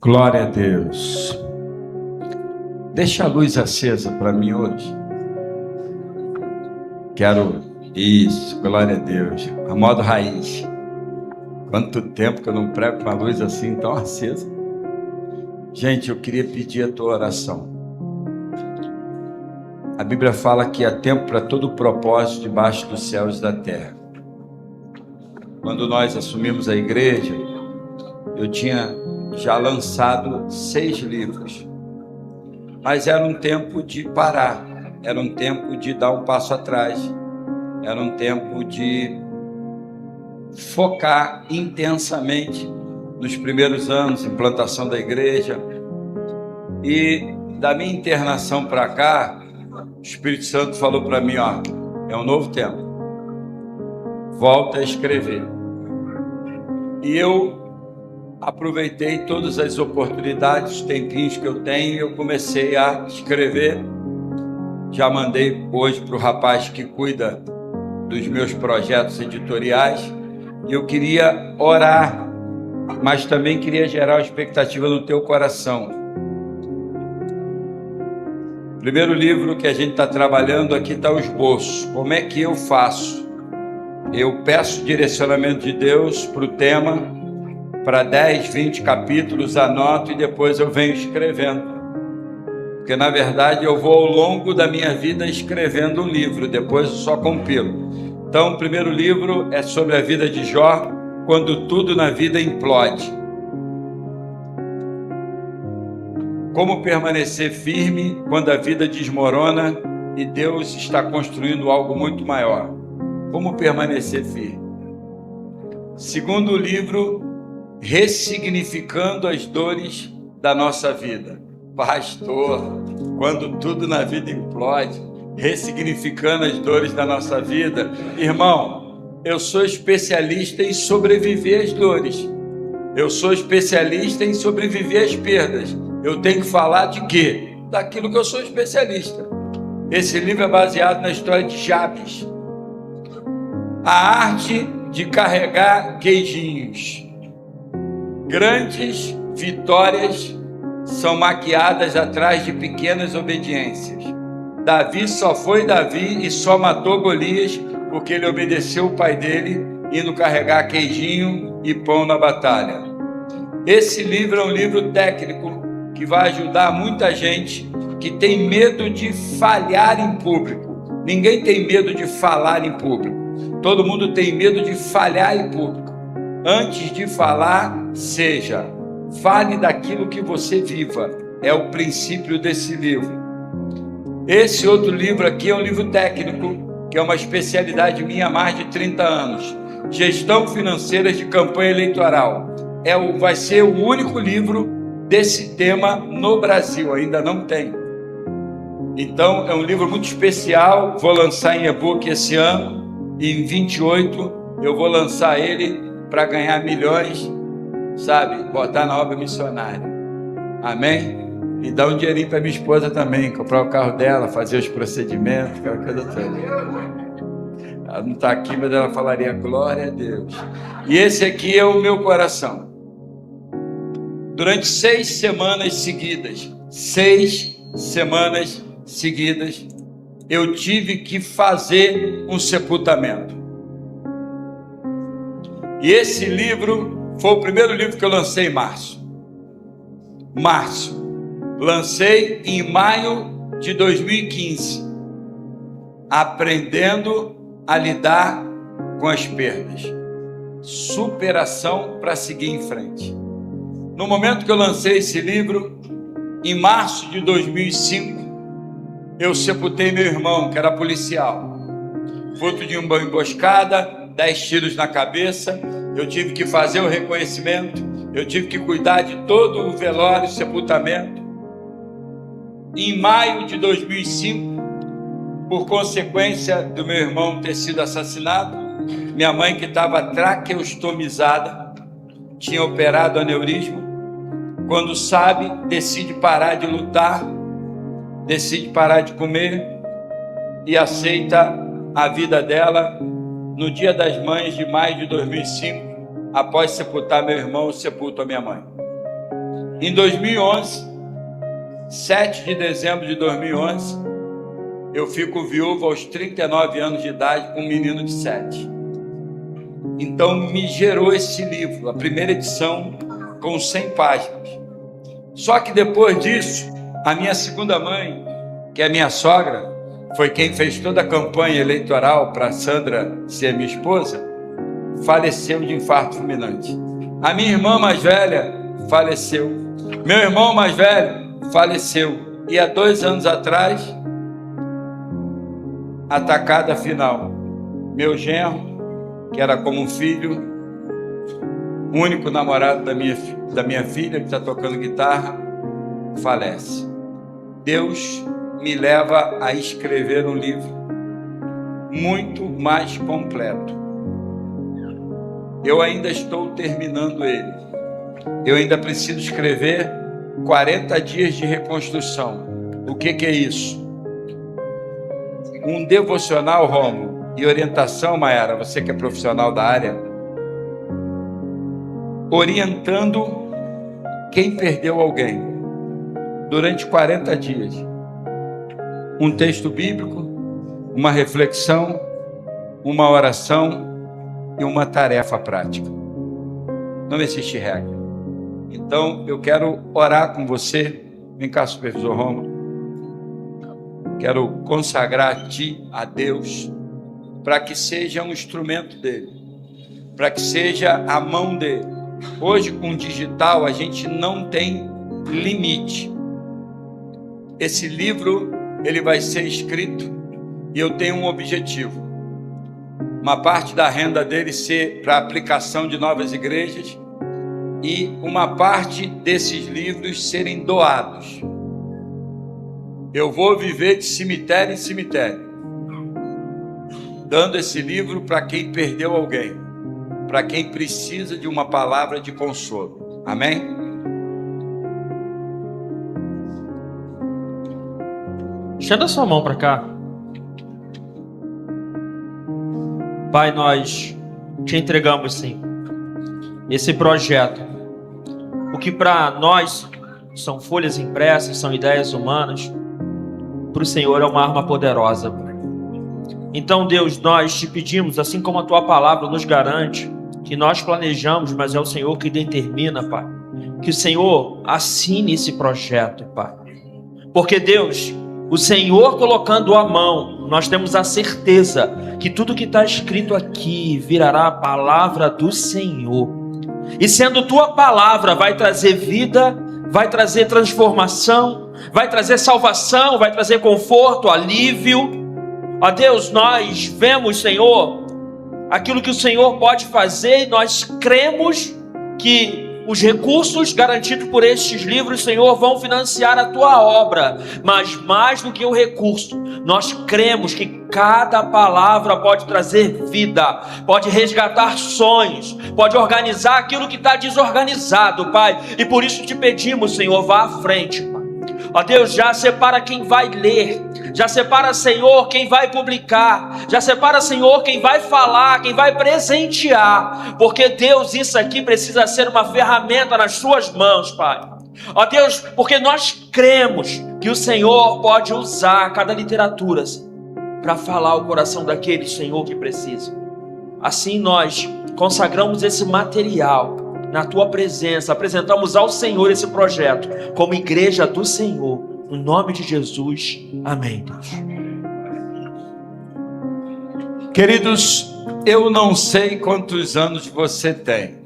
Glória a Deus. Deixa a luz acesa para mim hoje. Quero isso, glória a Deus. A modo raiz. Quanto tempo que eu não prego com a luz assim tão acesa. Gente, eu queria pedir a tua oração. A Bíblia fala que há tempo para todo propósito debaixo dos céus e da terra. Quando nós assumimos a igreja, eu tinha já lançado 6 livros. Mas era um tempo de parar, era um tempo de dar um passo atrás, era um tempo de focar intensamente nos primeiros anos, implantação da igreja. E da minha internação para cá, o Espírito Santo falou para mim, é um novo tempo, volta a escrever. E eu aproveitei todas as oportunidades, os tempinhos que eu tenho, e eu comecei a escrever. Já mandei hoje para o rapaz que cuida dos meus projetos editoriais, e eu queria orar, mas também queria gerar uma expectativa no teu coração. Primeiro livro que a gente está trabalhando, aqui está o esboço. Como é que eu faço? Eu peço direcionamento de Deus para o tema, para 10, 20 capítulos, anoto e depois eu venho escrevendo. Porque na verdade eu vou ao longo da minha vida escrevendo um livro, depois eu só compilo. Então o primeiro livro é sobre a vida de Jó, quando tudo na vida implode. Como permanecer firme quando a vida desmorona e Deus está construindo algo muito maior. Como permanecer firme. Segundo livro, ressignificando as dores da nossa vida. Pastor, quando tudo na vida implode, ressignificando as dores da nossa vida. Irmão, eu sou especialista em sobreviver às dores. Eu sou especialista em sobreviver às perdas. Eu tenho que falar de quê? Daquilo que eu sou especialista. Esse livro é baseado na história de Jabes. A arte de carregar queijinhos. Grandes vitórias são maquiadas atrás de pequenas obediências. Davi só foi Davi e só matou Golias porque ele obedeceu o pai dele, indo carregar queijinho e pão na batalha. Esse livro é um livro técnico que vai ajudar muita gente que tem medo de falhar em público. Ninguém tem medo de falar em público. Todo mundo tem medo de falhar em público. Antes de falar, fale daquilo que você viva. É o princípio desse livro. Esse outro livro aqui é um livro técnico, que é uma especialidade minha há mais de 30 anos. Gestão financeira de campanha eleitoral. Vai ser o único livro desse tema no Brasil, ainda não tem. Então, é um livro muito especial, vou lançar em e-book esse ano, e em 28 eu vou lançar ele para ganhar milhões, sabe? Botar na obra missionária. Amém? E dar um dinheirinho para minha esposa também, comprar o carro dela, fazer os procedimentos, aquela coisa toda. Ela não está aqui, mas ela falaria glória a Deus. E esse aqui é o meu coração. Durante 6 semanas seguidas, eu tive que fazer um sepultamento. E esse livro foi o primeiro livro que eu lancei em março. Lancei em maio de 2015. Aprendendo a lidar com as perdas. Superação para seguir em frente. No momento que eu lancei esse livro, em março de 2005, eu sepultei meu irmão, que era policial. Fruto de uma emboscada, 10 tiros na cabeça. Eu tive que fazer o reconhecimento, eu tive que cuidar de todo o velório e sepultamento. Em maio de 2005, por consequência do meu irmão ter sido assassinado, minha mãe, que estava traqueostomizada, tinha operado aneurisma. Quando sabe, decide parar de lutar, decide parar de comer e aceita a vida dela. No Dia das Mães de maio de 2005, após sepultar meu irmão, eu sepulto a minha mãe. Em 2011, 7 de dezembro de 2011, eu fico viúvo aos 39 anos de idade com um menino de 7. Então me gerou esse livro, a primeira edição com 100 páginas. Só que depois disso, a minha segunda mãe, que é minha sogra, foi quem fez toda a campanha eleitoral para Sandra ser minha esposa, faleceu de infarto fulminante. A minha irmã mais velha faleceu. Meu irmão mais velho faleceu. E há 2 anos atrás, atacada final, meu genro, que era como um filho, único namorado da minha filha, que está tocando guitarra, falece. Deus me leva a escrever um livro muito mais completo. Eu ainda estou terminando ele. Eu ainda preciso escrever 40 dias de reconstrução. O que é isso? Um devocional, Rômulo, e orientação, Maiara, você que é profissional da área, orientando quem perdeu alguém durante 40 dias. Um texto bíblico, uma reflexão, uma oração e uma tarefa prática. Não existe regra. Então, eu quero orar com você. Vem cá, supervisor Rômulo. Quero consagrar a ti, a Deus, para que seja um instrumento dele, para que seja a mão dele. Hoje, com o digital, a gente não tem limite. Esse livro, ele vai ser escrito e eu tenho um objetivo. Uma parte da renda dele ser para aplicação de novas igrejas e uma parte desses livros serem doados. Eu vou viver de cemitério em cemitério, dando esse livro para quem perdeu alguém, para quem precisa de uma palavra de consolo. Amém? Estenda sua mão para cá. Pai, nós te entregamos, sim, esse projeto. O que para nós são folhas impressas, são ideias humanas, para o Senhor é uma arma poderosa. Então, Deus, nós te pedimos, assim como a tua palavra nos garante, que nós planejamos, mas é o Senhor que determina, Pai. Que o Senhor assine esse projeto, Pai. Porque, Deus, o Senhor colocando a mão, nós temos a certeza que tudo que está escrito aqui virará a palavra do Senhor. E sendo tua palavra, vai trazer vida, vai trazer transformação, vai trazer salvação, vai trazer conforto, alívio. Ó Deus, nós vemos, Senhor, aquilo que o Senhor pode fazer e nós cremos que os recursos garantidos por estes livros, Senhor, vão financiar a tua obra. Mas mais do que o recurso, nós cremos que cada palavra pode trazer vida, pode resgatar sonhos, pode organizar aquilo que está desorganizado, Pai. E por isso te pedimos, Senhor, vá à frente, Pai. Ó Deus, já separa quem vai ler, já separa, Senhor, quem vai publicar, já separa, Senhor, quem vai falar, quem vai presentear, porque, Deus, isso aqui precisa ser uma ferramenta nas suas mãos, Pai. Ó Deus, porque nós cremos que o Senhor pode usar cada literatura para falar o coração daquele, Senhor, que precisa. Assim nós consagramos esse material na tua presença, apresentamos ao Senhor esse projeto como igreja do Senhor, no nome de Jesus, amém, Deus. Queridos, eu não sei quantos anos você tem.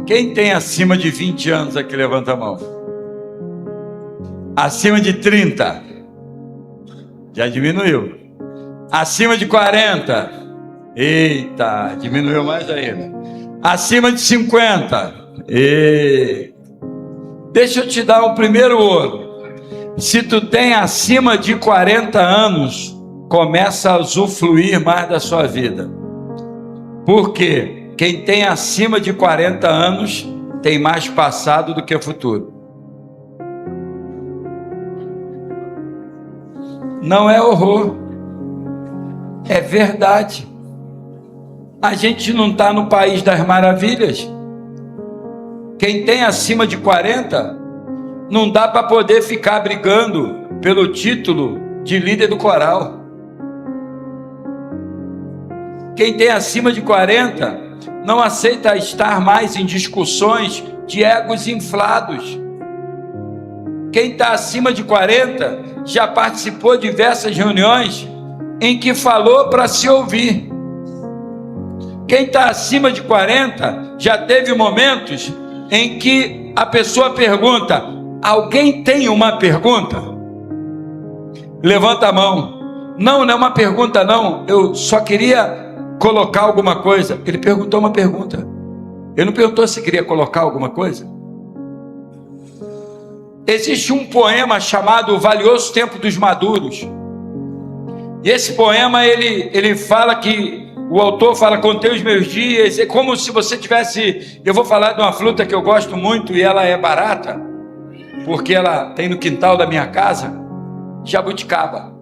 Quem tem acima de 20 anos aqui, levanta a mão. Acima de 30, já diminuiu. Acima de 40, eita, diminuiu mais ainda. Acima de 50, deixa eu te dar o primeiro ouro. Se tu tem acima de 40 anos, começa a usufruir mais da sua vida. Por quê? Quem tem acima de 40 anos tem mais passado do que futuro. Não é horror, é verdade. A gente não está no país das maravilhas. Quem tem acima de 40 não dá para poder ficar brigando pelo título de líder do coral. Quem tem acima de 40 não aceita estar mais em discussões de egos inflados. Quem está acima de 40 já participou de diversas reuniões em que falou para se ouvir. Quem está acima de 40 já teve momentos em que a pessoa pergunta: alguém tem uma pergunta? Levanta a mão. Não, não é uma pergunta não, eu só queria colocar alguma coisa. Ele perguntou uma pergunta. Ele não perguntou se queria colocar alguma coisa. Existe um poema chamado O Valioso Tempo dos Maduros. E esse poema, ele fala que, o autor fala: contei os meus dias, é como se você tivesse, eu vou falar de uma fruta que eu gosto muito e ela é barata, porque ela tem no quintal da minha casa, jabuticaba.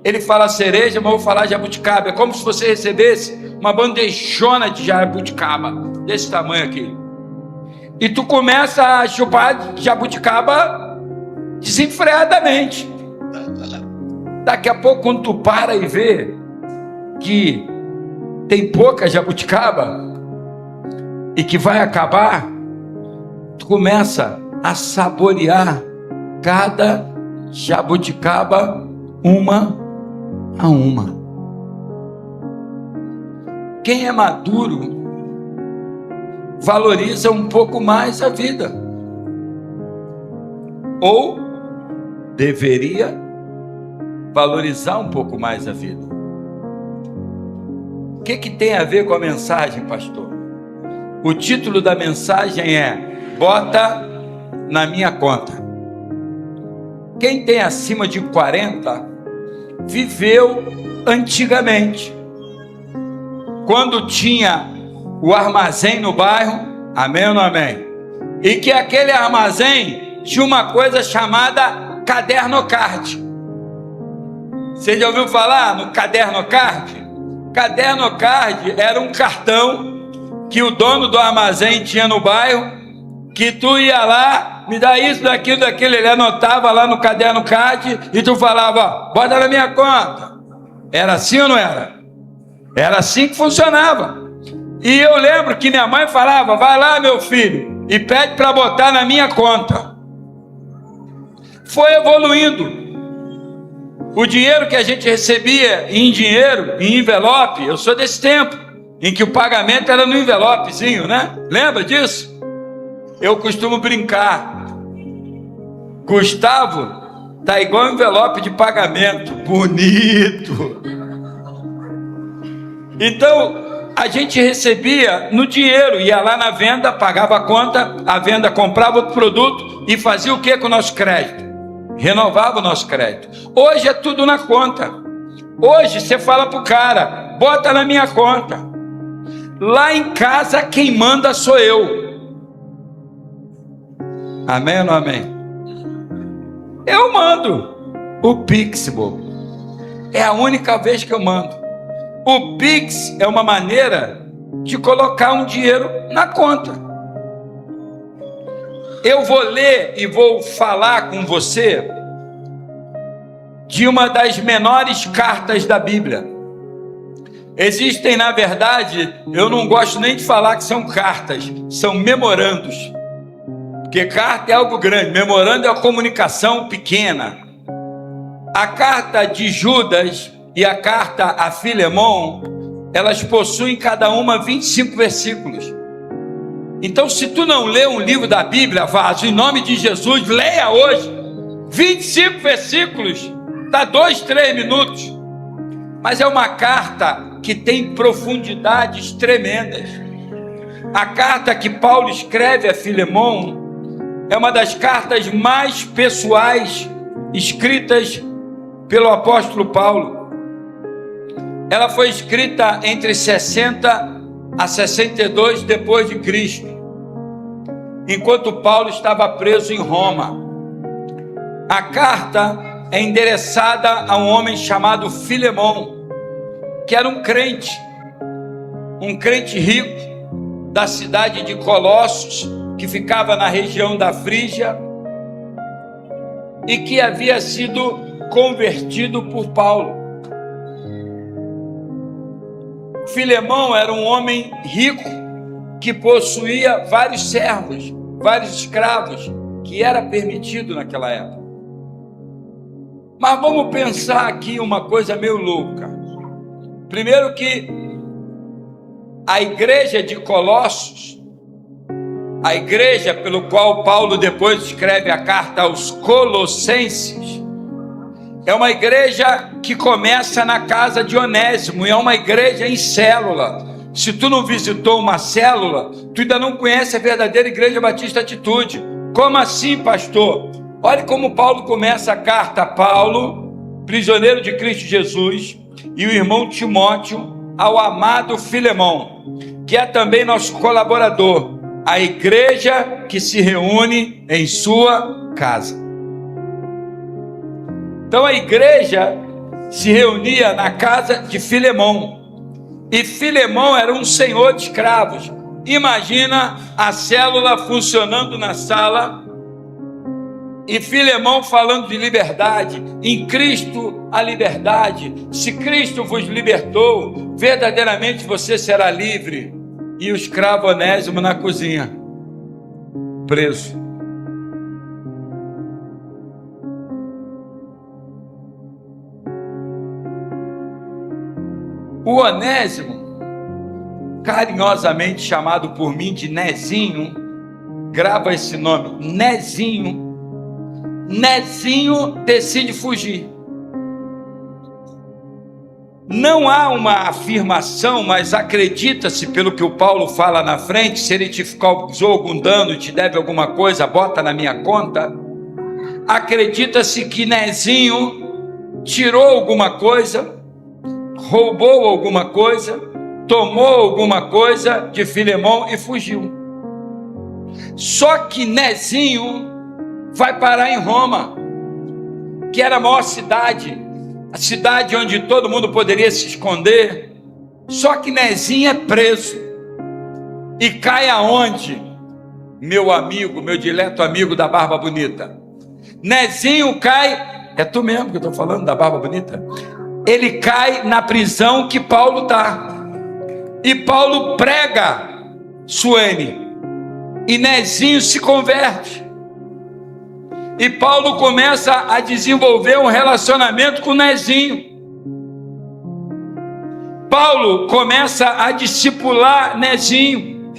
Ele fala cereja, mas eu vou falar jabuticaba. É como se você recebesse uma bandejona de jabuticaba, desse tamanho aqui. E tu começa a chupar jabuticaba desenfreadamente. Daqui a pouco, quando tu para e vê que tem pouca jabuticaba e que vai acabar, tu começa a saborear cada jabuticaba uma a uma. Quem é maduro valoriza um pouco mais a vida, ou deveria valorizar um pouco mais a vida. O que tem a ver com a mensagem, pastor? O título da mensagem é: bota na minha conta. Quem tem acima de 40 viveu antigamente, quando tinha o armazém no bairro, amém ou não amém? E que aquele armazém tinha uma coisa chamada cadernocard. Você já ouviu falar no cadernocard? Cadernocard era um cartão que o dono do armazém tinha no bairro, que tu ia lá, me dá isso, daquilo, daquilo, ele anotava lá no cadernocard e tu falava: bota na minha conta. Era assim ou não era? Era assim que funcionava. E eu lembro que minha mãe falava: vai lá, meu filho, e pede para botar na minha conta. Foi evoluindo. O dinheiro que a gente recebia em dinheiro, em envelope, eu sou desse tempo, em que o pagamento era no envelopezinho, né? Lembra disso? Eu costumo brincar: Gustavo tá igual envelope de pagamento, bonito. Então a gente recebia no dinheiro, ia lá na venda, pagava a conta, a venda comprava outro produto e fazia o que com o nosso crédito? Renovava o nosso crédito. Hoje é tudo na conta. Hoje você fala pro cara: bota na minha conta. Lá em casa quem manda sou eu. Amém ou não amém? Eu mando o Pix, bobo. É a única vez que eu mando. O Pix é uma maneira de colocar um dinheiro na conta. Eu vou ler e vou falar com você de uma das menores cartas da Bíblia. Existem, na verdade, eu não gosto nem de falar que são cartas, são memorandos. Porque carta é algo grande, memorando é uma comunicação pequena. A carta de Judas e a carta a Filemon, elas possuem cada uma 25 versículos. Então, se tu não lê um livro da Bíblia, vaso, em nome de Jesus, leia hoje. 25 versículos, dá 2-3 minutos. Mas é uma carta que tem profundidades tremendas. A carta que Paulo escreve a Filemon é uma das cartas mais pessoais escritas pelo apóstolo Paulo. Ela foi escrita entre 60 a 62 depois de Cristo, enquanto Paulo estava preso em Roma. A carta é endereçada a um homem chamado Filemon, que era um crente rico da cidade de Colossos, que ficava na região da Frígia, e que havia sido convertido por Paulo. Filemão era um homem rico que possuía vários servos, vários escravos, que era permitido naquela época. Mas vamos pensar aqui uma coisa meio louca. Primeiro que a igreja de Colossos, a igreja pelo qual Paulo depois escreve a carta aos Colossenses, é uma igreja que começa na casa de Onésimo, e é uma igreja em célula. Se tu não visitou uma célula, tu ainda não conhece a verdadeira Igreja Batista Atitude. Como assim, pastor? Olha como Paulo começa a carta. Paulo, prisioneiro de Cristo Jesus, e o irmão Timóteo, ao amado Filemão, que é também nosso colaborador, a igreja que se reúne em sua casa. Então a igreja se reunia na casa de Filemão, e Filemão era um senhor de escravos. Imagina a célula funcionando na sala, e Filemão falando de liberdade. Em Cristo a liberdade. Se Cristo vos libertou, verdadeiramente você será livre. E o escravo Onésimo na cozinha, preso. O Onésimo, carinhosamente chamado por mim de Nezinho, grava esse nome, Nezinho. Nezinho decide fugir. Não há uma afirmação, mas acredita-se, pelo que o Paulo fala na frente, se ele te causou algum dano, te deve alguma coisa, bota na minha conta. Acredita-se que Nezinho tirou alguma coisa, roubou alguma coisa, tomou alguma coisa de Filemão e fugiu. Só que Nezinho vai parar em Roma, que era a maior cidade, a cidade onde todo mundo poderia se esconder. Só que Nezinho é preso e cai aonde? Meu amigo, meu dileto amigo da barba bonita, Nezinho cai, é tu mesmo que eu estou falando da barba bonita? Ele cai na prisão que Paulo está, e Paulo prega Suene, e Nezinho se converte, e Paulo começa a desenvolver um relacionamento com Nezinho. Paulo começa a discipular Nezinho,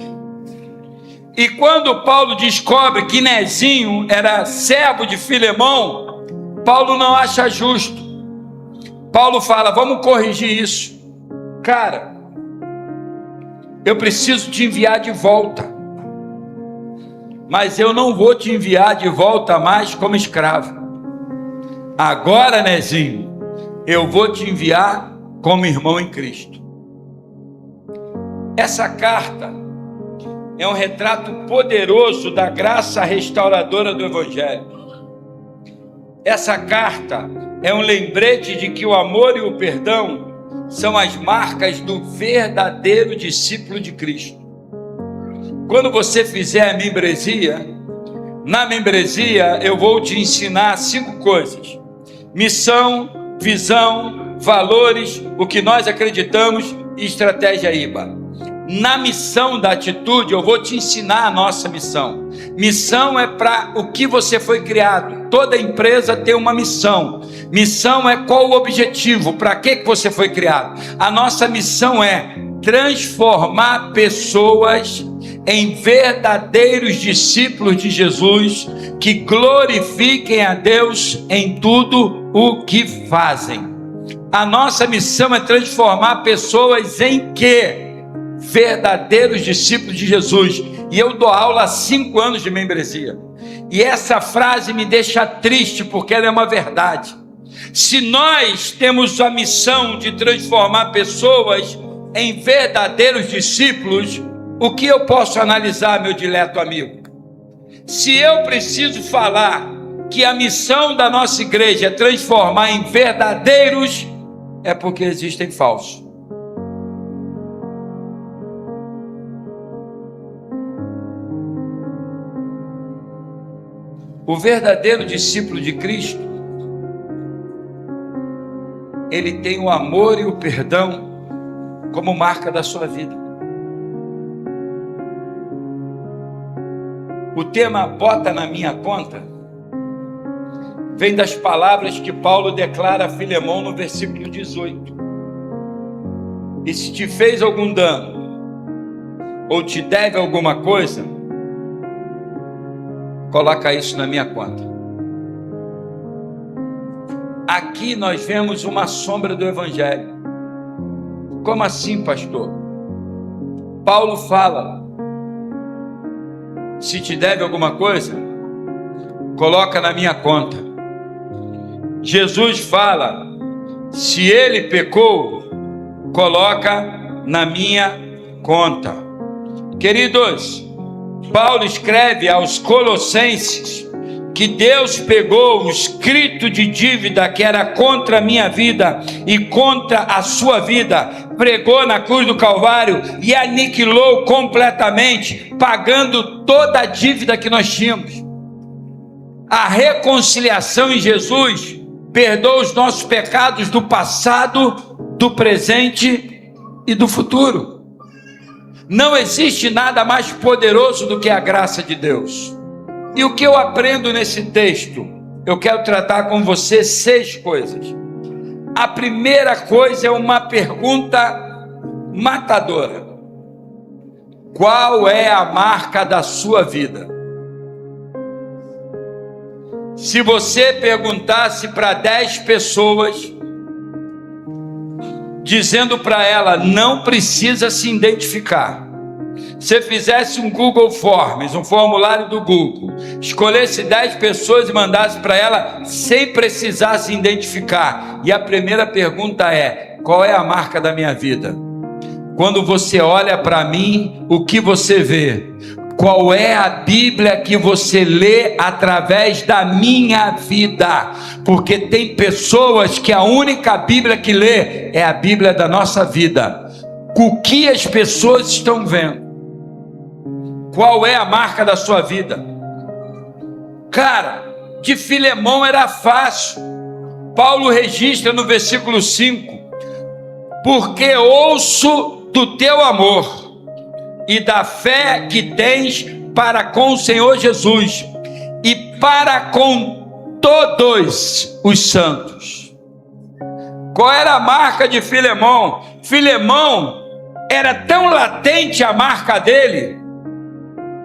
e quando Paulo descobre que Nezinho era servo de Filemão, Paulo não acha justo. Paulo fala: vamos corrigir isso. Cara, eu preciso te enviar de volta, mas eu não vou te enviar de volta mais como escravo. Agora, Nezinho, eu vou te enviar como irmão em Cristo. Essa carta é um retrato poderoso da graça restauradora do Evangelho. Essa carta é um lembrete de que o amor e o perdão são as marcas do verdadeiro discípulo de Cristo. Quando você fizer a membresia, na membresia eu vou te ensinar 5 coisas: missão, visão, valores, o que nós acreditamos e estratégia IBA. Na missão da atitude eu vou te ensinar a nossa missão. Missão é para o que você foi criado. Toda empresa tem uma missão. Missão é qual o objetivo, para que você foi criado. A nossa missão é transformar pessoas em verdadeiros discípulos de Jesus, que glorifiquem a Deus em tudo o que fazem. A nossa missão é transformar pessoas em quê? Verdadeiros discípulos de Jesus. E eu dou aula há 5 anos de membresia, e essa frase me deixa triste, porque ela é uma verdade. Se nós temos a missão de transformar pessoas em verdadeiros discípulos, o que eu posso analisar, meu dileto amigo? Se eu preciso falar que a missão da nossa igreja é transformar em verdadeiros, é porque existem falsos. O verdadeiro discípulo de Cristo, ele tem o amor e o perdão como marca da sua vida. O tema "bota na minha conta" vem das palavras que Paulo declara a Filemão no versículo 18. E se te fez algum dano, ou te deve alguma coisa, coloca isso na minha conta. Aqui nós vemos uma sombra do Evangelho. Como assim, pastor? Paulo fala: se te deve alguma coisa, coloca na minha conta. Jesus fala: se ele pecou, coloca na minha conta. Queridos, Paulo escreve aos Colossenses que Deus pegou o escrito de dívida que era contra a minha vida e contra a sua vida, pregou na cruz do Calvário e aniquilou completamente, pagando toda a dívida que nós tínhamos. A reconciliação em Jesus perdoa os nossos pecados do passado, do presente e do futuro. Não existe nada mais poderoso do que a graça de Deus. E o que eu aprendo nesse texto? Eu quero tratar com você 6 coisas. A primeira coisa é uma pergunta matadora: qual é a marca da sua vida? Se você perguntasse para 10 pessoas, dizendo para ela não precisa se identificar, se fizesse um Google Forms, um formulário do Google, escolhesse 10 pessoas e mandasse para ela sem precisar se identificar, e a primeira pergunta é: qual é a marca da minha vida? Quando você olha para mim, o que você vê? Qual é a Bíblia que você lê através da minha vida? Porque tem pessoas que a única Bíblia que lê é a Bíblia da nossa vida. O que as pessoas estão vendo? Qual é a marca da sua vida? Cara, de Filemão era fácil. Paulo registra no versículo 5: porque ouço do teu amor e da fé que tens para com o Senhor Jesus e para com todos os santos. Qual era a marca de Filemão? Filemão era tão latente a marca dele,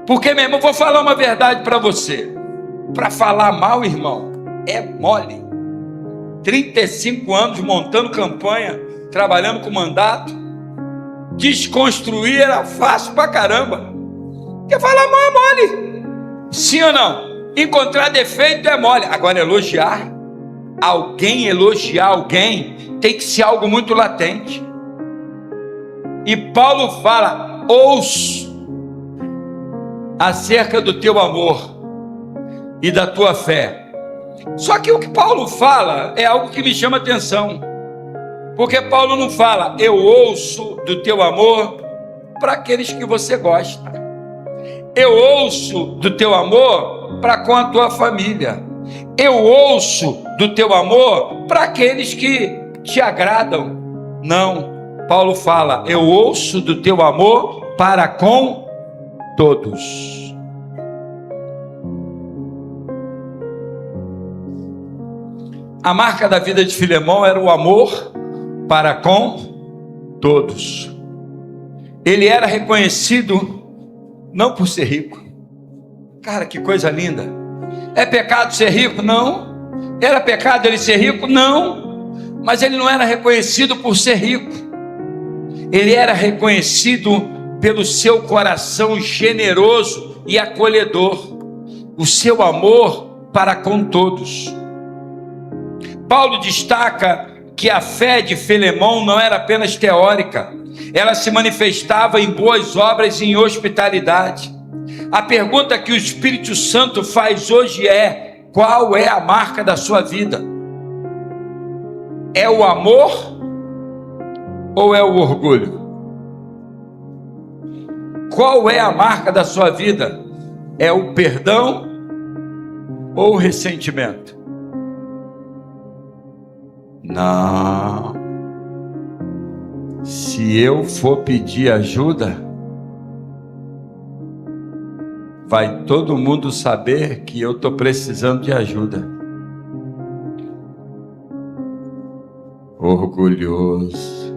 porque, meu irmão, vou falar uma verdade para você. Para falar mal, irmão, é mole. 35 anos montando campanha, trabalhando com mandato. Desconstruir era fácil pra caramba. Porque falar mal é mole. Sim ou não? Encontrar defeito é mole. Agora, elogiar alguém, tem que ser algo muito latente. E Paulo fala: ouço acerca do teu amor e da tua fé. Só que o que Paulo fala é algo que me chama atenção. Porque Paulo não fala: eu ouço do teu amor para aqueles que você gosta. Eu ouço do teu amor para com a tua família. Eu ouço do teu amor para aqueles que te agradam. Não, Paulo fala: eu ouço do teu amor para com todos. A marca da vida de Filemão era o amor para com todos. Ele era reconhecido não por ser rico. Cara, que coisa linda. É pecado ser rico? Não. Era pecado ele ser rico? Não. Mas ele não era reconhecido por ser rico. Ele era reconhecido pelo seu coração generoso e acolhedor, o seu amor para com todos. Paulo destaca que a fé de Filemão não era apenas teórica, ela se manifestava em boas obras e em hospitalidade. A pergunta que o Espírito Santo faz hoje é: qual é a marca da sua vida? É o amor ou é o orgulho? Qual é a marca da sua vida? É o perdão ou ressentimento? Não. Se eu for pedir ajuda, vai todo mundo saber que eu estou precisando de ajuda. Orgulhoso.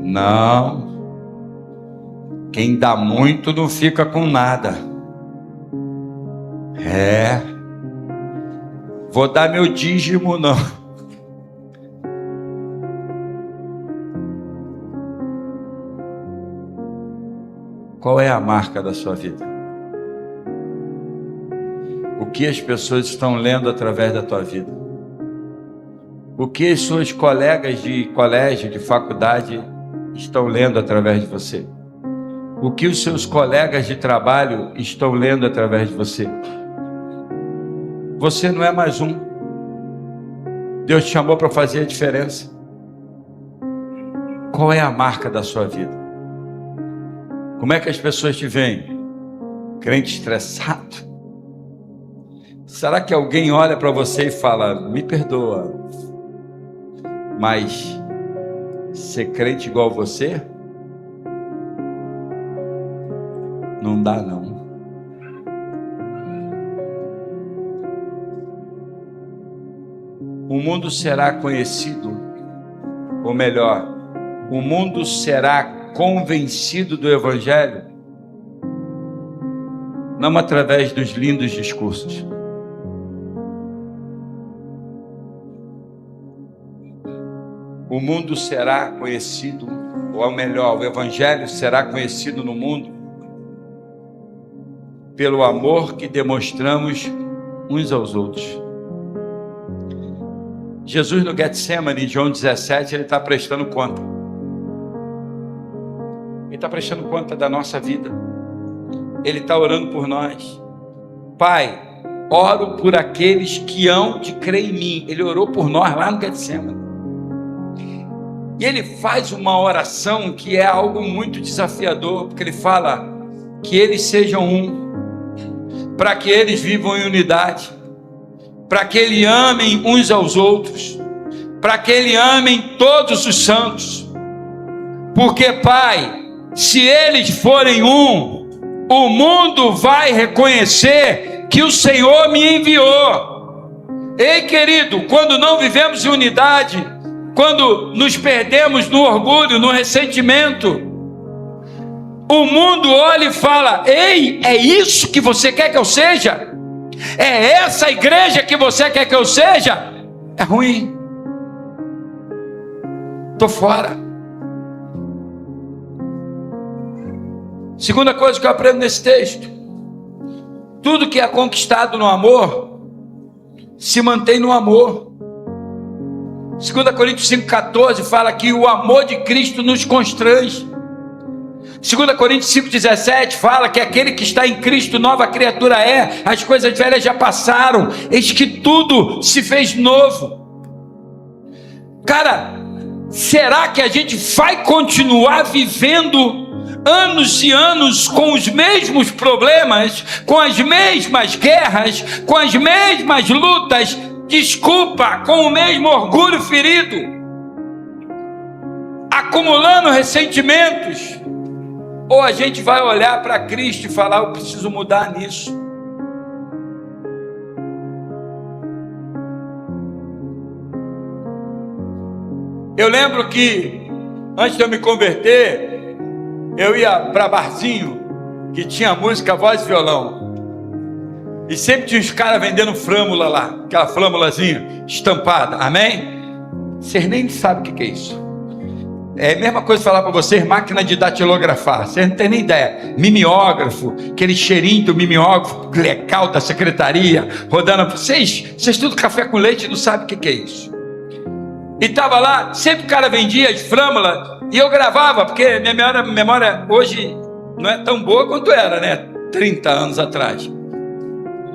Não. Quem dá muito não fica com nada. Vou dar meu dízimo não. Qual é a marca da sua vida? O que as pessoas estão lendo através da tua vida? O que as suas colegas de colégio, de faculdade estão lendo através de você? O que os seus colegas de trabalho estão lendo através de você? Você não é mais um. Deus te chamou para fazer a diferença. Qual é a marca da sua vida? Como é que as pessoas te veem? Crente estressado? Será que alguém olha para você e fala, me perdoa, mas ser crente igual você? Não dá não. O mundo será conhecido, ou melhor, o mundo será convencido do Evangelho, não através dos lindos discursos. O mundo será conhecido, ou melhor, o Evangelho será conhecido no mundo pelo amor que demonstramos uns aos outros. Jesus no Getsemane, João 17, ele está prestando conta. Ele está prestando conta da nossa vida. Ele está orando por nós. Pai, oro por aqueles que hão de crer em mim. Ele orou por nós lá no Getsemane. E ele faz uma oração que é algo muito desafiador, porque ele fala que eles sejam um, para que eles vivam em unidade, para que eles amem uns aos outros, para que eles amem todos os santos. Porque, Pai, se eles forem um, o mundo vai reconhecer que o Senhor me enviou. Ei, querido, quando não vivemos em unidade, quando nos perdemos no orgulho, no ressentimento, o mundo olha e fala, ei, é isso que você quer que eu seja? É essa igreja que você quer que eu seja? É ruim. Estou fora. Segunda coisa que eu aprendo nesse texto: tudo que é conquistado no amor se mantém no amor. 2 Coríntios 5,14 fala que o amor de Cristo nos constrange. 2 Coríntios 5,17 fala que aquele que está em Cristo, nova criatura é, as coisas velhas já passaram, eis que tudo se fez novo. Cara, será que a gente vai continuar vivendo anos e anos com os mesmos problemas, com as mesmas guerras, com as mesmas lutas, desculpa, com o mesmo orgulho ferido, acumulando ressentimentos? Ou a gente vai olhar para Cristo e falar, eu preciso mudar nisso? Eu lembro que antes de eu me converter, eu ia para barzinho que tinha música, voz e violão, e sempre tinha os caras vendendo flâmula lá, aquela flâmulazinha estampada, amém? Vocês nem sabem o que é isso. É a mesma coisa falar para vocês, máquina de datilografar, vocês não tem nem ideia. Mimeógrafo, aquele cheirinho do mimeógrafo legal da secretaria, rodando. Vocês tudo café com leite não sabem o que é isso. E estava lá, sempre o cara vendia as flâmulas, e eu gravava, porque minha memória hoje não é tão boa quanto era, né? 30 anos atrás.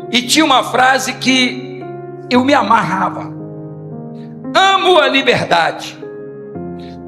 E tinha uma frase que eu me amarrava: amo a liberdade,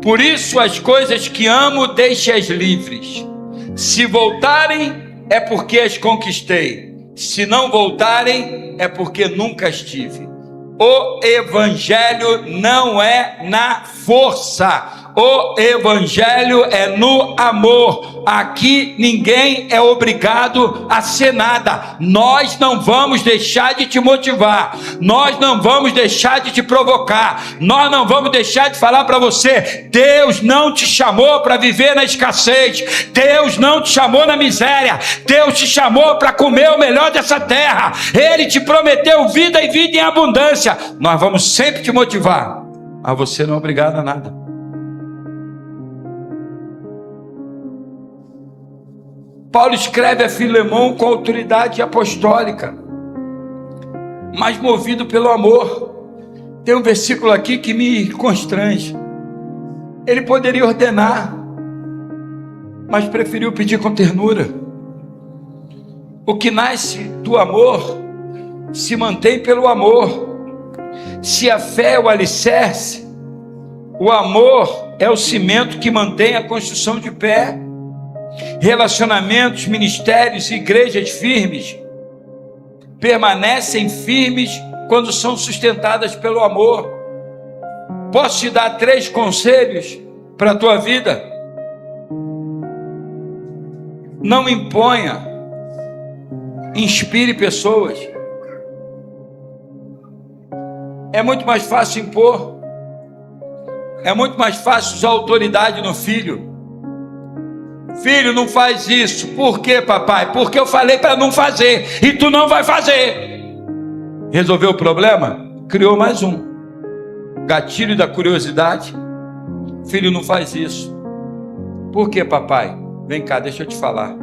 por isso as coisas que amo deixe-as livres, se voltarem é porque as conquistei. Se não voltarem, é porque nunca estive. O evangelho não é na força. O evangelho é no amor. Aqui ninguém é obrigado a ser nada. Nós não vamos deixar de te motivar. Nós não vamos deixar de te provocar. Nós não vamos deixar de falar para você: Deus não te chamou para viver na escassez. Deus não te chamou na miséria. Deus te chamou para comer o melhor dessa terra. Ele te prometeu vida e vida em abundância. Nós vamos sempre te motivar, mas você não é obrigado a nada. Paulo escreve a Filemão com autoridade apostólica, mas movido pelo amor. Tem um versículo aqui que me constrange. Ele poderia ordenar, mas preferiu pedir com ternura. O que nasce do amor se mantém pelo amor. Se a fé é o alicerce, o amor é o cimento que mantém a construção de pé. Relacionamentos, ministérios e igrejas firmes permanecem firmes quando são sustentadas pelo amor. Posso te dar 3 conselhos para a tua vida? Não imponha, inspire pessoas. É muito mais fácil impor. É muito mais fácil usar autoridade no filho. Filho, não faz isso. Por quê, papai? Porque eu falei para não fazer e tu não vai fazer. Resolveu o problema? Criou mais um. Gatilho da curiosidade. Filho, não faz isso. Por quê, papai? Vem cá, deixa eu te falar.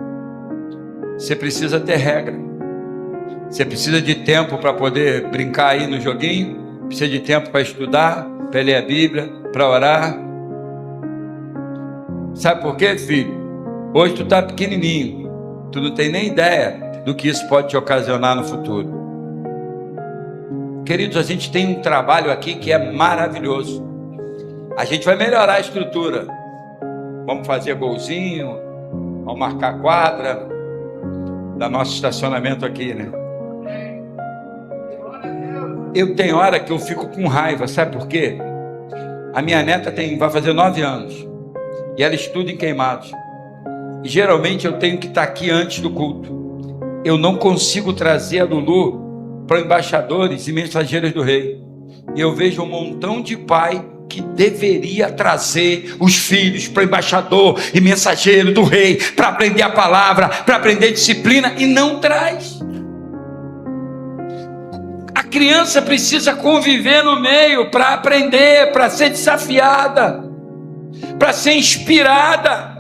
Você precisa ter regra. Você precisa de tempo para poder brincar aí no joguinho. Precisa de tempo para estudar, para ler a Bíblia, para orar. Sabe por quê, filho? Hoje tu está pequenininho. Tu não tem nem ideia do que isso pode te ocasionar no futuro. Queridos, a gente tem um trabalho aqui que é maravilhoso. A gente vai melhorar a estrutura. Vamos fazer golzinho, vamos marcar quadra da nosso estacionamento aqui, né? Eu tenho hora que eu fico com raiva, sabe por quê? A minha neta vai fazer 9 anos e ela estuda em Queimados. E geralmente eu tenho que estar aqui antes do culto. Eu não consigo trazer a Lulu para embaixadores e mensageiros do rei. E eu vejo um montão de pai que deveria trazer os filhos para embaixador e mensageiro do rei, para aprender a palavra, para aprender disciplina, e não traz. A criança precisa conviver no meio para aprender, para ser desafiada, para ser inspirada.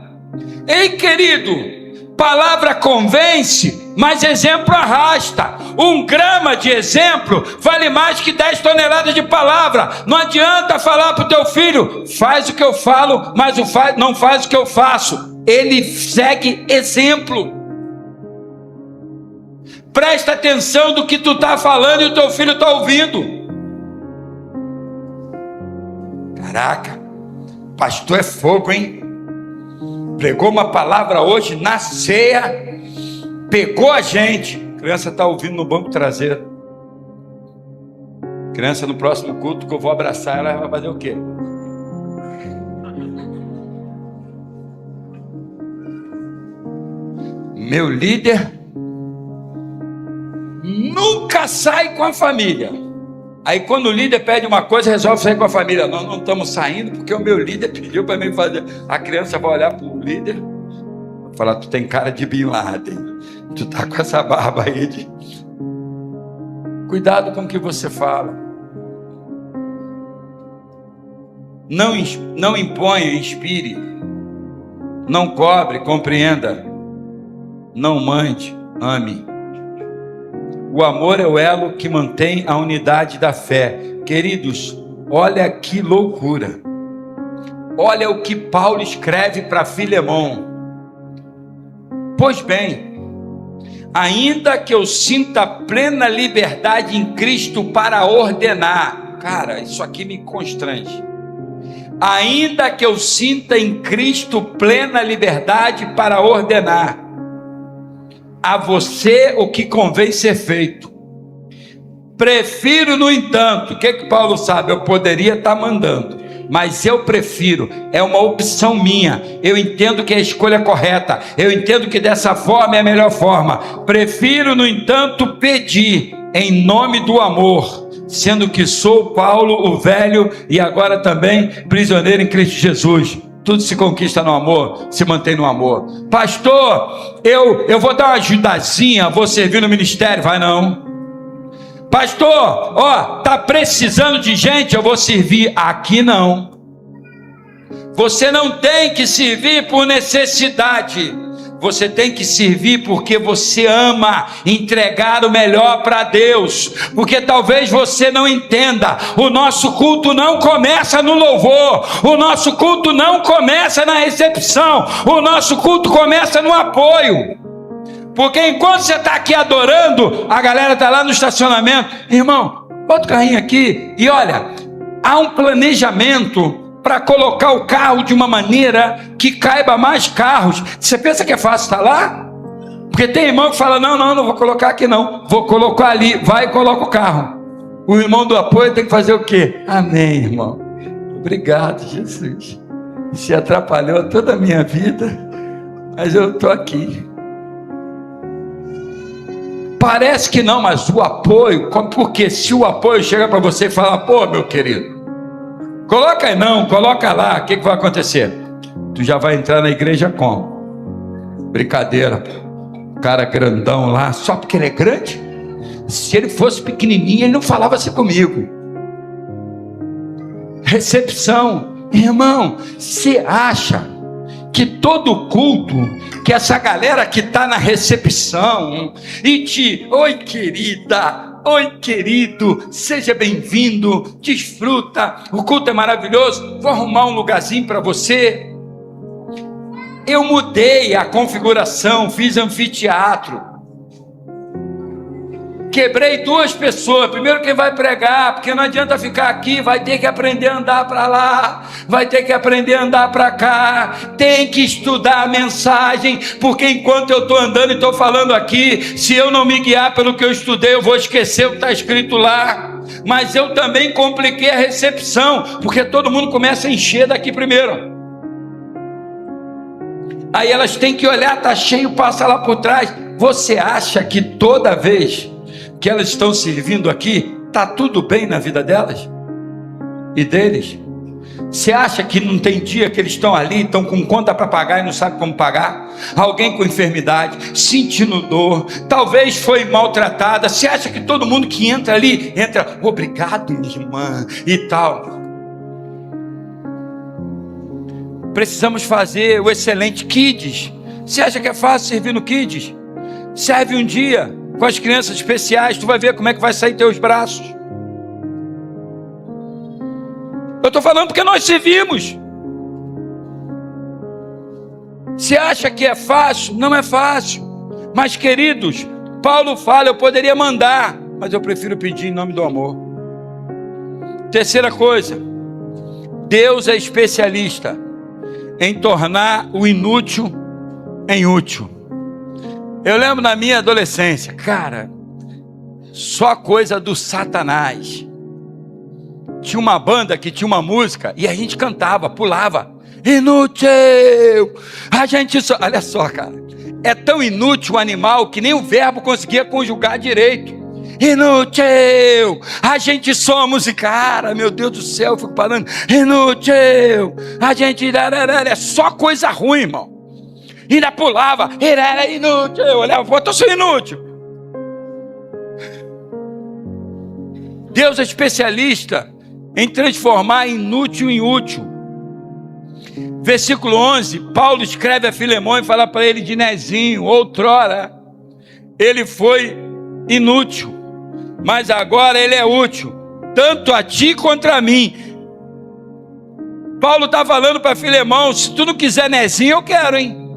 Ei, querido, palavra convence, mas exemplo arrasta. 1 grama de exemplo vale mais que 10 toneladas de palavra. Não adianta falar para o teu filho: faz o que eu falo, mas não faz o que eu faço. Ele segue exemplo. Presta atenção do que tu está falando e o teu filho está ouvindo. Caraca, pastor é fogo, hein? Pregou uma palavra hoje na ceia, pegou a gente. A criança está ouvindo no banco traseiro. Criança, no próximo culto que eu vou abraçar, ela vai fazer o quê? Meu líder nunca sai com a família. Aí quando o líder pede uma coisa, resolve sair com a família. Nós não estamos saindo porque o meu líder pediu para mim fazer. A criança vai olhar para o líder e falar: tu tem cara de Bin Laden, tu tá com essa barba aí de... Cuidado com o que você fala. Não imponha, inspire. Não cobre, compreenda. Não mande, ame. O amor é o elo que mantém a unidade da fé. Queridos, olha que loucura. Olha o que Paulo escreve para Filemão. Pois bem, ainda que eu sinta plena liberdade em Cristo para ordenar. Cara, isso aqui me constrange. Ainda que eu sinta em Cristo plena liberdade para ordenar. a você o que convém ser feito. Prefiro, no entanto, o que Paulo sabe? Eu poderia estar mandando, mas eu prefiro, é uma opção minha. Eu entendo que é a escolha correta, eu entendo que dessa forma é a melhor forma. Prefiro, no entanto, pedir em nome do amor, sendo que sou Paulo, o velho, e agora também prisioneiro em Cristo Jesus. Tudo se conquista no amor, se mantém no amor. Pastor, eu vou dar uma ajudazinha, vou servir no ministério. Vai não. Pastor, tá precisando de gente, eu vou servir. Aqui não. Você não tem que servir por necessidade. Você tem que servir porque você ama entregar o melhor para Deus. Porque talvez você não entenda, o nosso culto não começa no louvor, o nosso culto não começa na recepção, o nosso culto começa no apoio. Porque enquanto você está aqui adorando, a galera está lá no estacionamento. Irmão, bota o carrinho aqui. E olha, há um planejamento para colocar o carro de uma maneira que caiba mais carros. Você pensa que é fácil estar lá? Porque tem irmão que fala, não vou colocar aqui não, vou colocar ali, vai e coloca o carro. O irmão do apoio tem que fazer o quê? Amém, irmão. Obrigado, Jesus. Se atrapalhou toda a minha vida, mas eu estou aqui. Parece que não, mas o apoio, porque se o apoio chega para você e fala, pô, meu querido, coloca aí não, coloca lá, o que vai acontecer? Tu já vai entrar na igreja como? Brincadeira, cara grandão lá, só porque ele é grande? Se ele fosse pequenininho, ele não falava assim comigo. Recepção, irmão, você acha que todo culto, que essa galera que está na recepção e oi querida, oi querido, seja bem-vindo, desfruta, o culto é maravilhoso, vou arrumar um lugarzinho para você. Eu mudei a configuração, fiz anfiteatro, quebrei 2 pessoas. Primeiro quem vai pregar, porque não adianta ficar aqui, vai ter que aprender a andar para lá, vai ter que aprender a andar para cá, tem que estudar a mensagem, porque enquanto eu estou andando e estou falando aqui, se eu não me guiar pelo que eu estudei, eu vou esquecer o que está escrito lá. Mas eu também compliquei a recepção, porque todo mundo começa a encher daqui primeiro. Aí elas têm que olhar, está cheio, passa lá por trás. Você acha que toda vez que elas estão servindo aqui, está tudo bem na vida delas e deles? Você acha que não tem dia que eles estão ali, estão com conta para pagar e não sabem como pagar? Alguém com enfermidade, sentindo dor, talvez foi maltratada. Você acha que todo mundo que entra ali, entra, obrigado minha irmã e tal? Precisamos fazer o excelente Kids. Você acha que é fácil servir no Kids? Serve um dia com as crianças especiais, tu vai ver como é que vai sair teus braços. Eu estou falando porque nós servimos. Você acha que é fácil? Não é fácil. Mas queridos, Paulo fala, eu poderia mandar, mas eu prefiro pedir em nome do amor. Terceira coisa, Deus é especialista em tornar o inútil em útil. Eu lembro na minha adolescência, cara, só coisa do Satanás. Tinha uma banda que tinha uma música e a gente cantava, pulava. Inútil! A gente só... Olha só, cara. É tão inútil o animal que nem o verbo conseguia conjugar direito. Inútil! A gente somos e cara, meu Deus do céu, eu fico parando. Inútil! A gente... É só coisa ruim, irmão. Ainda pulava, ele era inútil, eu olhava, pô, eu sou inútil. Deus é especialista em transformar inútil em útil. Versículo 11, Paulo escreve a Filemão e fala para ele de Nezinho, outrora ele foi inútil, mas agora ele é útil, tanto a ti contra a mim. Paulo está falando para Filemão, se tu não quiser Nezinho, eu quero, hein?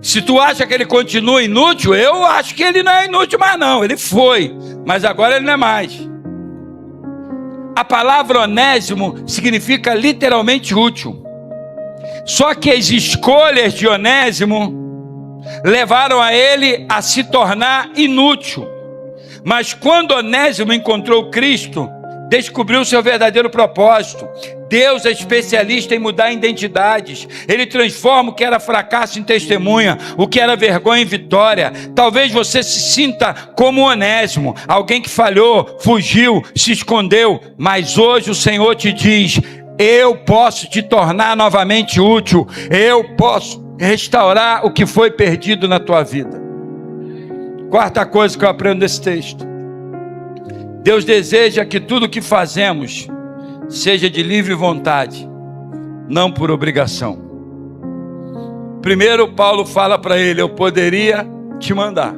Se tu acha que ele continua inútil, eu acho que ele não é inútil mais não, ele foi, mas agora ele não é mais. A palavra onésimo significa literalmente útil. Só que as escolhas de Onésimo levaram a ele a se tornar inútil. Mas quando Onésimo encontrou Cristo, descobriu seu verdadeiro propósito. Deus é especialista em mudar identidades. Ele transforma o que era fracasso em testemunha, o que era vergonha em vitória. Talvez você se sinta como Onésimo, alguém que falhou, fugiu, se escondeu, mas hoje o Senhor te diz: eu posso te tornar novamente útil, eu posso restaurar o que foi perdido na tua vida. Quarta coisa que eu aprendo desse texto: Deus deseja que tudo o que fazemos seja de livre vontade, não por obrigação. Primeiro Paulo fala para ele: eu poderia te mandar,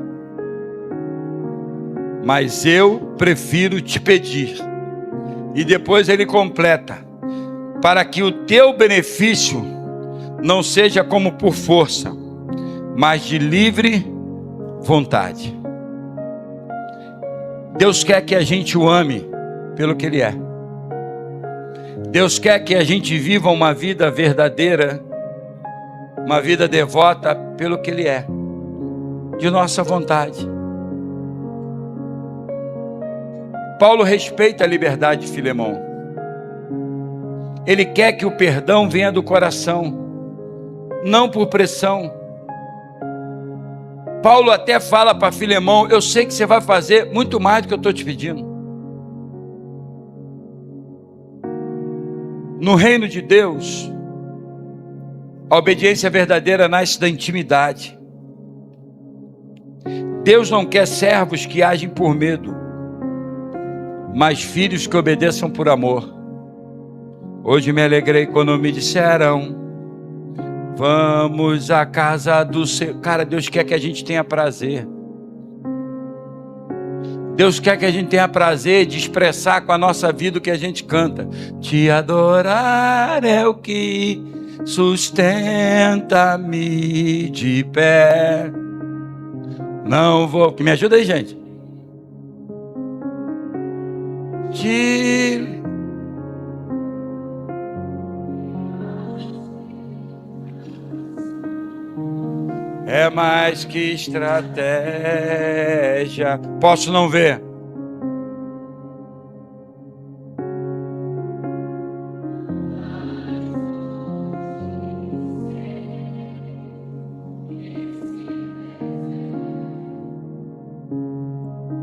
mas eu prefiro te pedir. E depois ele completa: para que o teu benefício não seja como por força, mas de livre vontade. Deus quer que a gente o ame pelo que Ele é. Deus quer que a gente viva uma vida verdadeira, uma vida devota pelo que Ele é, de nossa vontade. Paulo respeita a liberdade de Filemão. Ele quer que o perdão venha do coração, não por pressão. Paulo até fala para Filemão: eu sei que você vai fazer muito mais do que eu estou te pedindo. No reino de Deus, a obediência verdadeira nasce da intimidade. Deus não quer servos que agem por medo, mas filhos que obedeçam por amor. Hoje me alegrei quando me disseram: vamos à casa do Senhor. Cara, Deus quer que a gente tenha prazer. Deus quer que a gente tenha prazer de expressar com a nossa vida o que a gente canta. Te adorar é o que sustenta-me de pé. Não vou... Me ajuda aí, gente. É mais que estratégia. Posso não ver?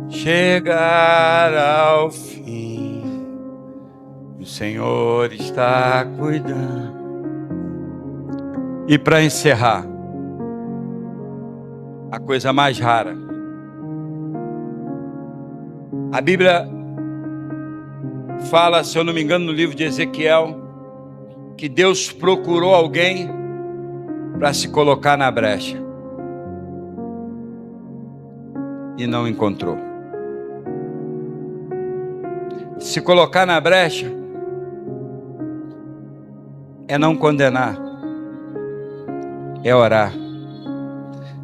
Chegar ao fim, o Senhor está cuidando. E para encerrar, a coisa mais rara. A Bíblia fala, se eu não me engano, no livro de Ezequiel, que Deus procurou alguém para se colocar na brecha e não encontrou. Se colocar na brecha é não condenar, é orar.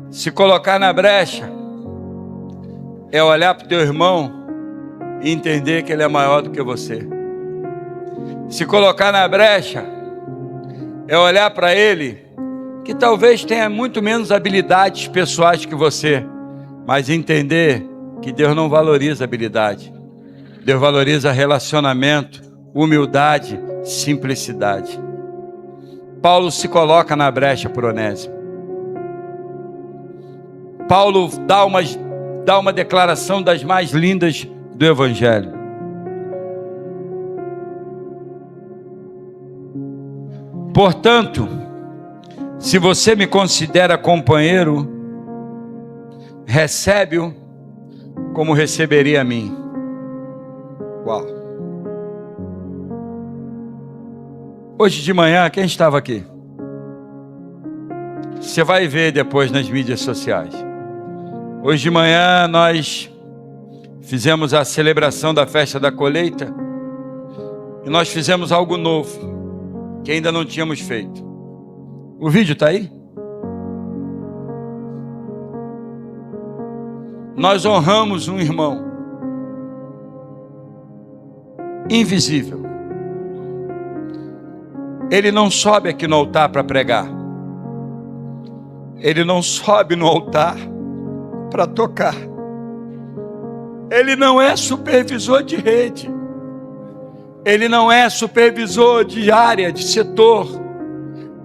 Se colocar na brecha é olhar para o teu irmão e entender que ele é maior do que você. Se colocar na brecha é olhar para ele, que talvez tenha muito menos habilidades pessoais que você, mas entender que Deus não valoriza habilidade. Deus valoriza relacionamento, humildade, simplicidade. Paulo se coloca na brecha por Onésimo. Paulo dá uma declaração das mais lindas do Evangelho. Portanto, se você me considera companheiro, recebe-o como receberia a mim. Uau! Hoje de manhã, quem estava aqui? Você vai ver depois nas mídias sociais. Hoje de manhã nós fizemos a celebração da festa da colheita e nós fizemos algo novo que ainda não tínhamos feito. O vídeo está aí? Nós honramos um irmão invisível. Ele não sobe aqui no altar para pregar. ele não sobe no altar para tocar. Ele não é supervisor de rede. Ele não é supervisor de área, de setor.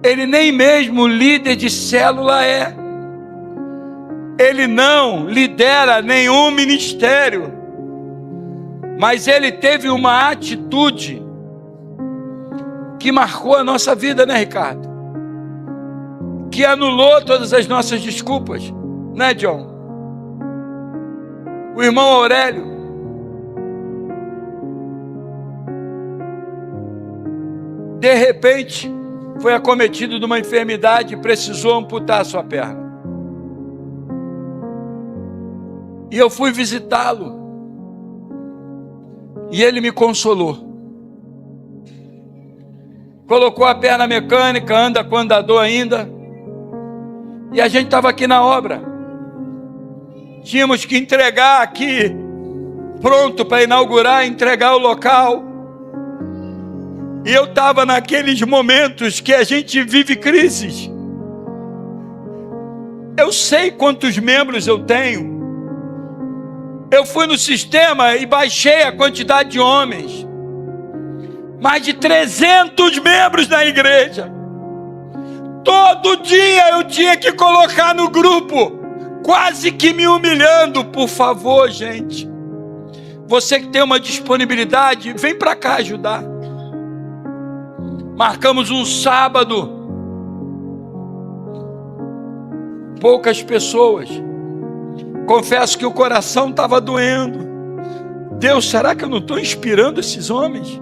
Ele nem mesmo líder de célula é. Ele não lidera nenhum ministério. Mas ele teve uma atitude que marcou a nossa vida, né, Ricardo? Que anulou todas as nossas desculpas, né, John? O irmão Aurélio, de repente, foi acometido de uma enfermidade e precisou amputar a sua perna. E eu fui visitá-lo. E ele me consolou. Colocou a perna mecânica, anda com andador ainda. E a gente estava aqui na obra. Tínhamos que entregar aqui, pronto para inaugurar, entregar o local. E eu estava naqueles momentos que a gente vive crises. Eu sei quantos membros eu tenho. Eu fui no sistema e baixei a quantidade de homens. Mais de 300 membros na igreja. Todo dia eu tinha que colocar no grupo, quase que me humilhando. Por favor, gente, você que tem uma disponibilidade, vem para cá ajudar. Marcamos um sábado, poucas pessoas. Confesso que o coração estava doendo. Deus, será que eu não estou inspirando esses homens?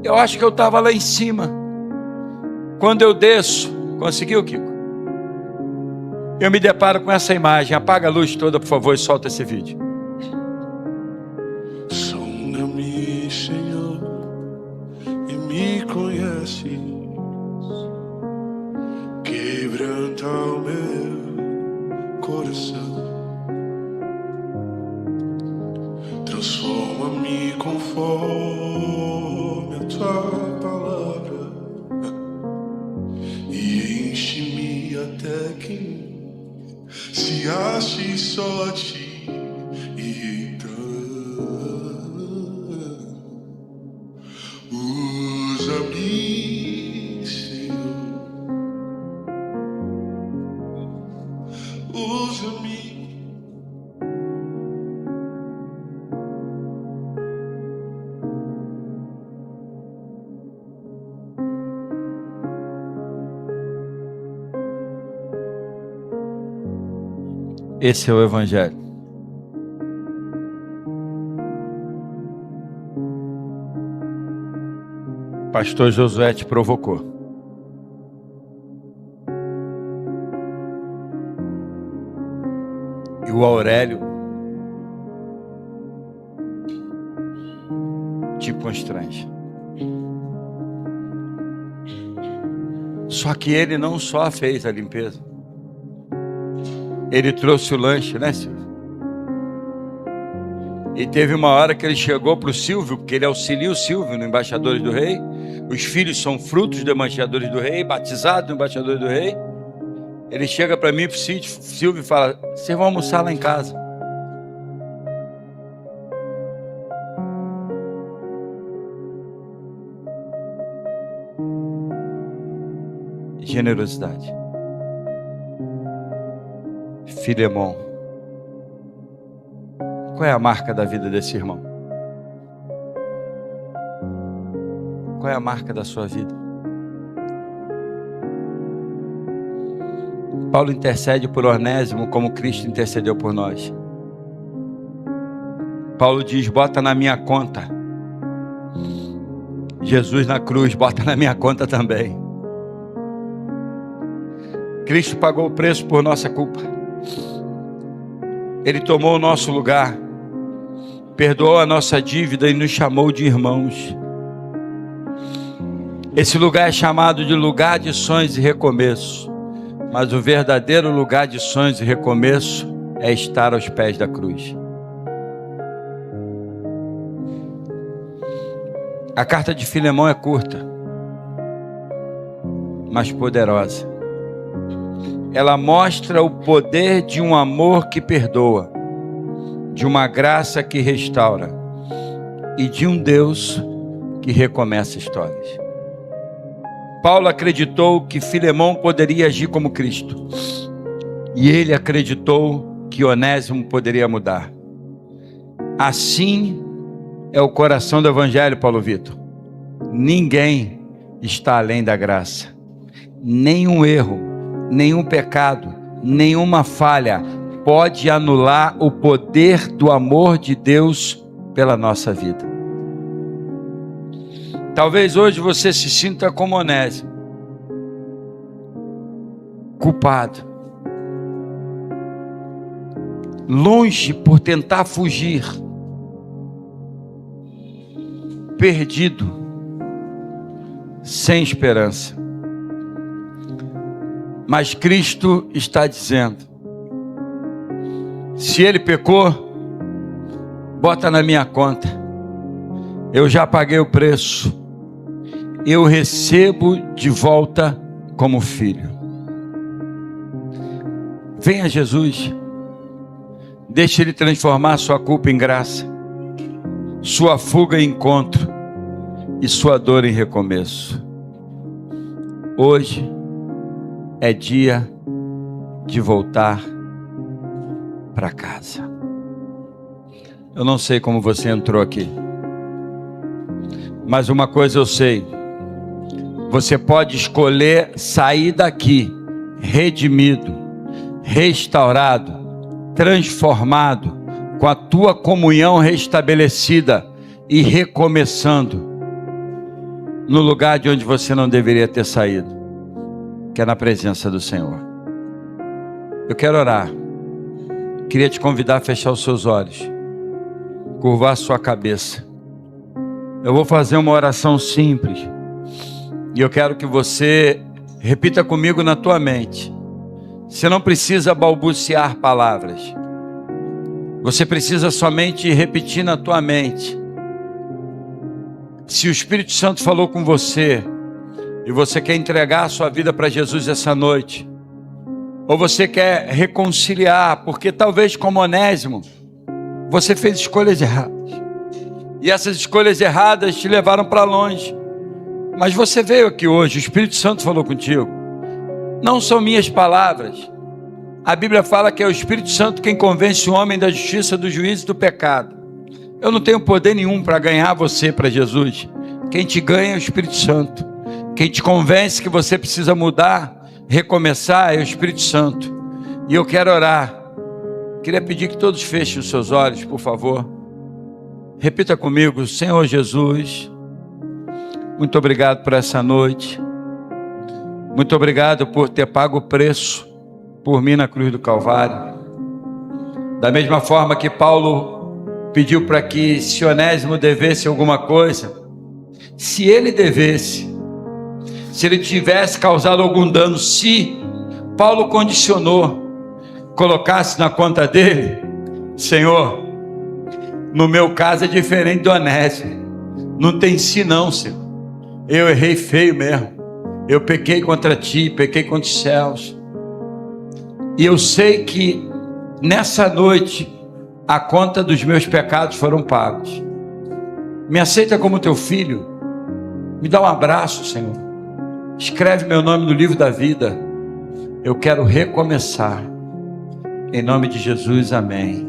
Eu acho que eu estava lá em cima. Quando eu desço, conseguiu, Kiko? Eu me deparo com essa imagem. Apaga a luz toda, por favor, e solta esse vídeo. Sonda-me, Senhor, e me conhece. Quebranta o meu coração. Transforma-me conforme a tua palavra e enche-me até que se ache só a ti. E então usa-me, Senhor, usa-me. Esse é o Evangelho. Pastor Josué te provocou. E o Aurélio te constrange. Só que ele não só fez a limpeza. Ele trouxe o lanche, né, Silvio? E teve uma hora que ele chegou para o Silvio, porque ele auxilia o Silvio no Embaixadores do Rei. Os filhos são frutos do Embaixadores do Rei, batizados no Embaixadores do Rei. Ele chega para mim e para o Silvio e fala: vocês vão almoçar lá em casa. Generosidade. Filemon. Qual é a marca da vida desse irmão? Qual é a marca da sua vida? Paulo intercede por Onésimo como Cristo intercedeu por nós. Paulo diz: bota na minha conta. Jesus na cruz, bota na minha conta também. Cristo pagou o preço por nossa culpa. Ele tomou o nosso lugar, perdoou a nossa dívida e nos chamou de irmãos. Esse lugar é chamado de lugar de sonhos e recomeço, mas o verdadeiro lugar de sonhos e recomeço é estar aos pés da cruz. A carta de Filemão é curta, mas poderosa. Ela mostra o poder de um amor que perdoa, de uma graça que restaura e de um Deus que recomeça histórias. Paulo acreditou que Filemão poderia agir como Cristo, e ele acreditou que Onésimo poderia mudar. Assim é o coração do Evangelho, Paulo Vitor. Ninguém está além da graça. Nenhum erro, nenhum pecado, nenhuma falha pode anular o poder do amor de Deus pela nossa vida. Talvez hoje você se sinta como Onésimo, culpado, longe por tentar fugir, perdido, sem esperança. Mas Cristo está dizendo: se ele pecou, bota na minha conta. Eu já paguei o preço. Eu recebo de volta como filho. Venha Jesus. Deixe ele transformar sua culpa em graça, sua fuga em encontro e sua dor em recomeço. Hoje é dia de voltar para casa. Eu não sei como você entrou aqui, mas uma coisa eu sei: você pode escolher sair daqui redimido, restaurado, transformado, com a tua comunhão restabelecida e recomeçando no lugar de onde você não deveria ter saído, que é na presença do Senhor. Eu quero orar. Queria te convidar a fechar os seus olhos, curvar a sua cabeça. Eu vou fazer uma oração simples e eu quero que você repita comigo na tua mente. Você não precisa balbuciar palavras. Você precisa somente repetir na tua mente. Se o Espírito Santo falou com você e você quer entregar a sua vida para Jesus essa noite, ou você quer reconciliar, porque talvez como Onésimo, você fez escolhas erradas, e essas escolhas erradas te levaram para longe, mas você veio aqui hoje, o Espírito Santo falou contigo. Não são minhas palavras. A Bíblia fala que é o Espírito Santo quem convence o homem da justiça, do juízo e do pecado. Eu não tenho poder nenhum para ganhar você para Jesus. Quem te ganha é o Espírito Santo. Quem te convence que você precisa mudar, recomeçar, é o Espírito Santo. E eu quero orar. Queria pedir que todos fechem os seus olhos, por favor. Repita comigo: Senhor Jesus, muito obrigado por essa noite. Muito obrigado por ter pago o preço por mim na cruz do Calvário. Da mesma forma que Paulo pediu para que, se Onésimo devesse alguma coisa, se ele devesse, se ele tivesse causado algum dano, se Paulo condicionou, colocasse na conta dele: Senhor, no meu caso é diferente do Onésimo. Não tem si não, Senhor. Eu errei feio mesmo. Eu pequei contra ti, pequei contra os céus. E eu sei que nessa noite a conta dos meus pecados foram pagos. Me aceita como teu filho. Me dá um abraço, Senhor. Escreve meu nome no livro da vida. Eu quero recomeçar. Em nome de Jesus, amém.